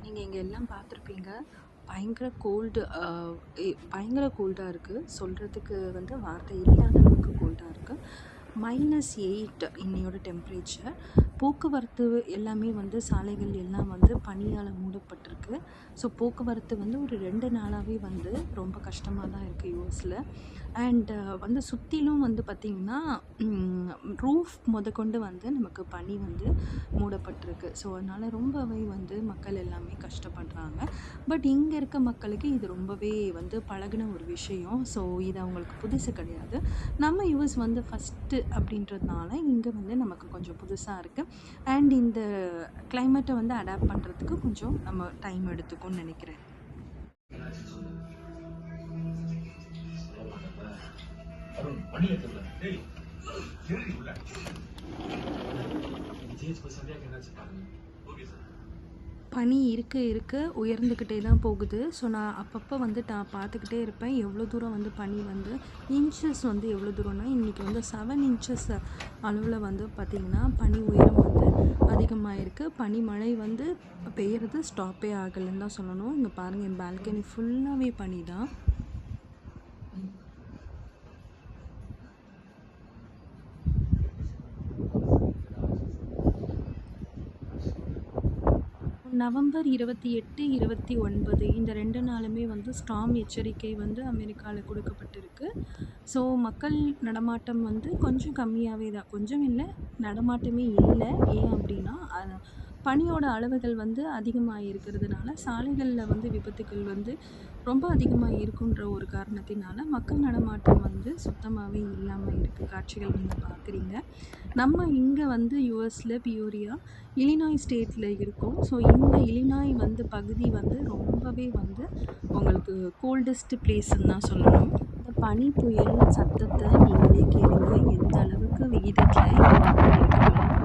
நீங்கள் இங்கே எல்லாம் பார்த்துருப்பீங்க. பயங்கர கோல்டாக இருக்குது. சொல்கிறதுக்கு வார்த்தை இல்லாத அளவுக்கு கோல்டாக இருக்குது. -8 இன்னையோட டெம்பரேச்சர். போக்குவரத்து எல்லாமே வந்து சாலைகள் எல்லாம் வந்து பனியால் மூடப்பட்டிருக்கு. ஸோ போக்குவரத்து வந்து ஒரு 2 நாளாகவே வந்து ரொம்ப கஷ்டமாக தான் இருக்குது யூஎஸில். அண்ட் வந்து சுற்றிலும் வந்து பார்த்திங்கன்னா ரூஃப் முதற்கொண்டு வந்து நமக்கு பனி வந்து மூடப்பட்டிருக்கு. ஸோ அதனால் ரொம்பவே வந்து மக்கள் எல்லாமே கஷ்டப்படுறாங்க. பட் இங்கே இருக்க மக்களுக்கு இது ரொம்பவே வந்து பழகின ஒரு விஷயம். ஸோ இது அவங்களுக்கு புதுசு கிடையாது. நம்ம யூஎஸ் வந்து ஃபஸ்ட்டு அப்படின்றதுனால இங்கே வந்து நமக்கு கொஞ்சம் புதுசாக இருக்குது. அண்ட் இந்த கிளைமேட்டை வந்து அடாப்ட் பண்ணுறதுக்கு கொஞ்சம் நம்ம டைம் எடுத்துக்கும்னு நினைக்கிறேன். பனி இருக்க உயர்ந்துக்கிட்டே தான் போகுது. ஸோ நான் அப்பப்போ வந்து நான் பார்த்துக்கிட்டே இருப்பேன் எவ்வளோ தூரம் வந்து பனி வந்து இன்ச்சஸ் வந்து எவ்வளோ தூரம்னா இன்றைக்கி வந்து 7 இன்ச்சஸ் அளவில் வந்து பார்த்திங்கன்னா பனி உயரம் வந்து அதிகமாக இருக்குது. பனிமழை வந்து பெய்யறது ஸ்டாப்பே ஆகலைன்னு தான் சொல்லணும். இங்கே பாருங்கள், என் பால்கனி ஃபுல்லாகவே பனி தான். நவம்பர் 28, 29 இந்த 2 நாளுமே வந்து ஸ்டார்ம் எச்சரிக்கை வந்து அமெரிக்காவில் கொடுக்கப்பட்டிருக்கு. ஸோ மக்கள் நடமாட்டம் வந்து கொஞ்சம் கம்மியாகவே தான், கொஞ்சம் இல்லை, நடமாட்டமே இல்லை. ஏன் அப்படின்னா பனியோட அளவுகள் வந்து அதிகமாக இருக்கிறதுனால சாலைகளில் வந்து விபத்துக்கள் வந்து ரொம்ப அதிகமாக இருக்குன்ற ஒரு காரணத்தினால மக்கள் நடமாட்டம் வந்து சுத்தமாகவே இல்லாமல் இருக்குது. காட்சிகள் நீங்கள் பார்க்குறீங்க. நம்ம இங்கே வந்து யூஎஸில் பியூரியா இலினாய் ஸ்டேட்டில் இருக்கோம். ஸோ இந்த இலினாய் வந்து பகுதி வந்து ரொம்பவே வந்து உங்களுக்கு கோல்டஸ்ட் பிளேஸ்ன்னு தான் சொல்லணும். இந்த பனி புயல் சத்தத்தை நீங்களே கேளுங்க, எந்த அளவுக்கு விகிதத்தில் இந்த பனி இருக்குது.